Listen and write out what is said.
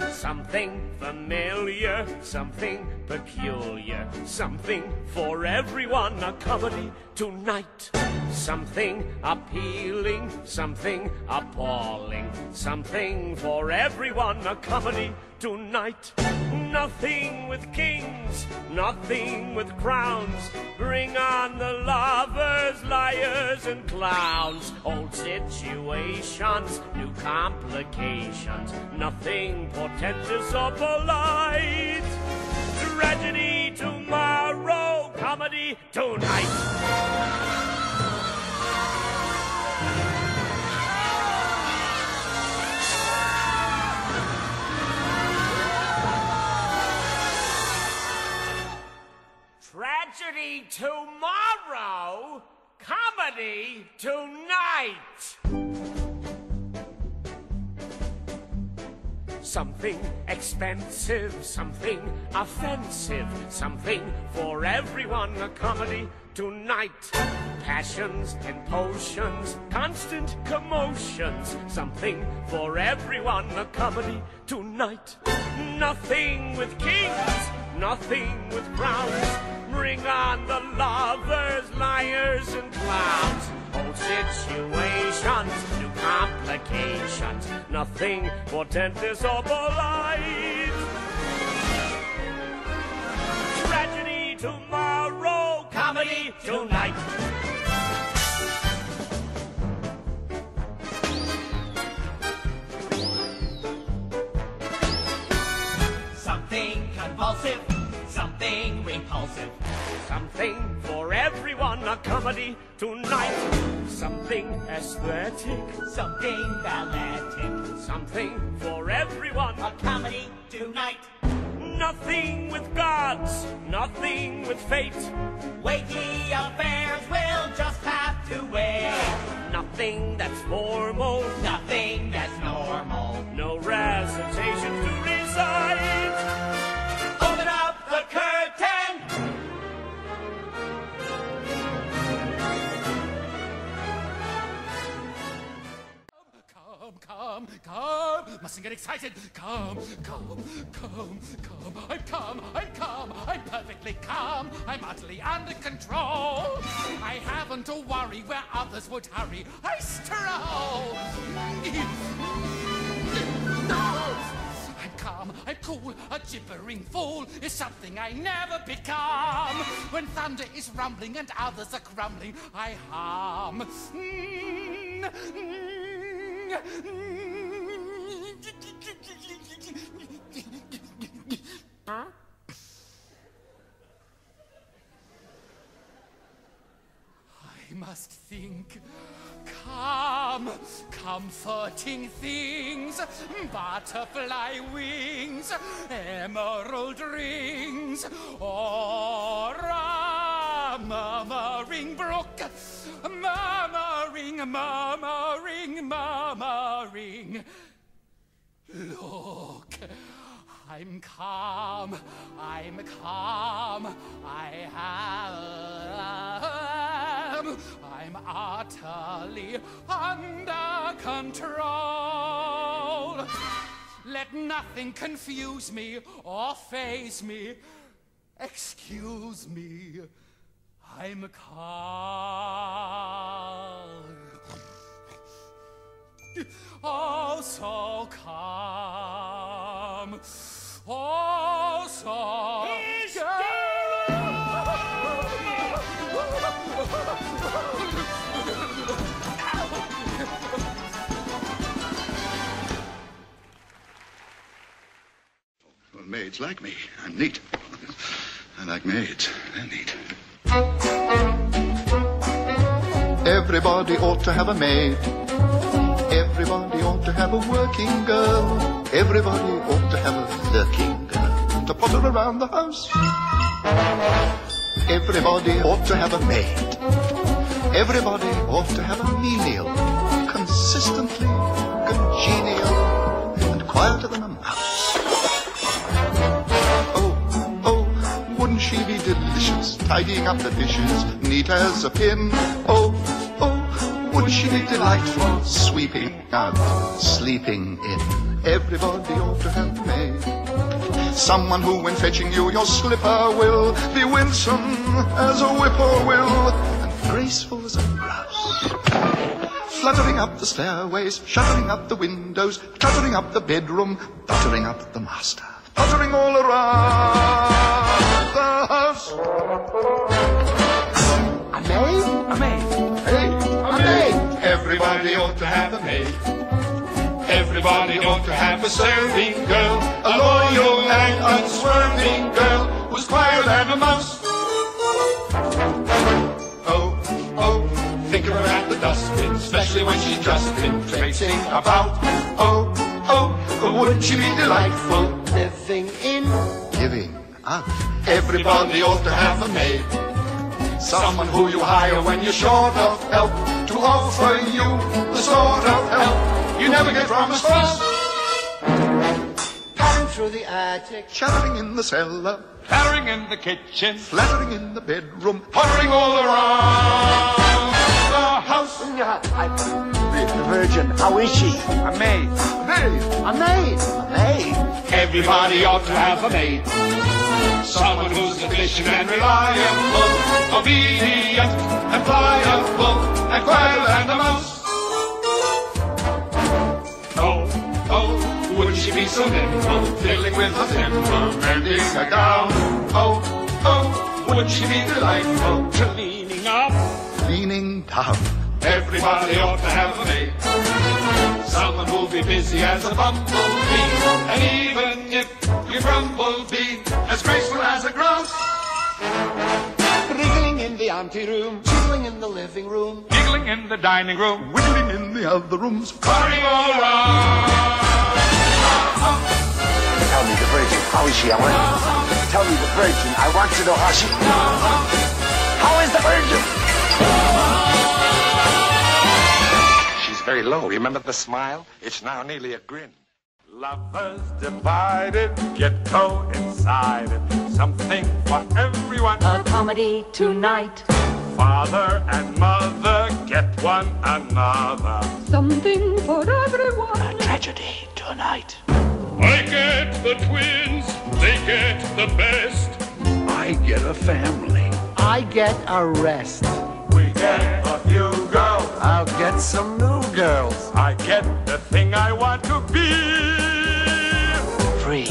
Something familiar, something peculiar, something for everyone, a comedy tonight. Something appealing, something appalling, something for everyone, a comedy tonight. Nothing with kings, nothing with crowns. Bring on the lovers, liars, and clowns. Old situations, new complications. Nothing portentous or polite. Tragedy tomorrow, comedy tonight. Tragedy tomorrow, comedy tonight. Something expensive, something offensive, something for everyone, a comedy tonight. Passions and potions, constant commotions, something for everyone, a comedy tonight. Nothing with kings, nothing with crowns. Bring on the lovers, liars, and clowns. Old situations, new complications, nothing portentous or polite. Tragedy tomorrow, comedy tonight. Something convulsive, something repulsive. Something for everyone, a comedy tonight. Something aesthetic, Something balletic, something for everyone, a comedy tonight. nothing with gods, nothing with fate. Weighty affairs will just have to wait. Nothing that's formal, Nothing that's normal. no recitations to recite. Open up the curtain. Calm, mustn't get excited. Calm. I'm calm, I'm perfectly calm. I'm utterly under control. I haven't to worry where others would hurry. I stroll. I'm calm, I'm cool, a gibbering fool is something I never become. When thunder is rumbling and others are crumbling, I hum. Huh? I must think. Calm, comforting things, butterfly wings, emerald rings, or a murmuring brook, murmuring. Look, I'm calm, I'm utterly under control. Let nothing confuse me or faze me. Excuse me, I'm calm. Oh, so calm. Oh, so calm. maids like me. I'm neat. I like maids. They're neat. Everybody ought to have a maid. Everybody ought to have a working girl. Everybody ought to have a lurking girl to potter around the house. Everybody ought to have a maid. Everybody ought to have a menial, consistently congenial and quieter than a mouse. Oh, wouldn't she be delicious, tidying up the dishes, neat as a pin? Oh, wouldn't she be delightful, sweeping out, sleeping in? Everybody ought to have a maid. Someone who, when fetching you your slipper, will be winsome as a whippoorwill and graceful as a grouse. Fluttering up the stairways, shuttering up the windows, cluttering up the bedroom, buttering up the master, puttering all around the house. A maid? A maid. Hey, A maid. Everybody ought to have a maid. Everybody ought to have a serving girl, a loyal and unswerving girl who's quieter than a mouse. Oh, think of her at the dustbin, especially when she's just been traipsing about. Oh, wouldn't she be delightful? Living in. giving out. Everybody ought to have a maid. Someone who you hire when you're short of help, to offer you the sort of help you never get from a spouse. Pattering through the attic. Chattering in the cellar, Clattering in the kitchen, flattering in the bedroom, puttering all around the house. The Virgin, how is she? A maid. maid, A maid. A maid. Everybody ought to have a maid. Someone who's efficient and reliable, obedient and pliable, and quieter than the mouse. Oh, wouldn't she be so nimble, fiddling with her thimble, mending a gown? Oh, wouldn't she be delightful, cleaning up? leaning down. Everybody ought to have a maid. Someone who'll be busy as a bumblebee, and even if you grumble, be as graceful as a grouse. Wriggling in the anteroom. Jiggling in the living room. Giggling in the dining room, Wiggling in the other rooms, partying all around. Tell me the Virgin, how is she? Tell me the Virgin, I want to know how she... How is the Virgin? She's very low. Remember the smile? It's now nearly a grin. Lovers divided, get coincided. Something for everyone. A comedy tonight. Father and mother get one another. Something for everyone. Tragedy tonight. I get the twins, they get the best. I get a family. I get a rest. We get a few girls. I'll get some new girls. I get the thing I want to be. Free.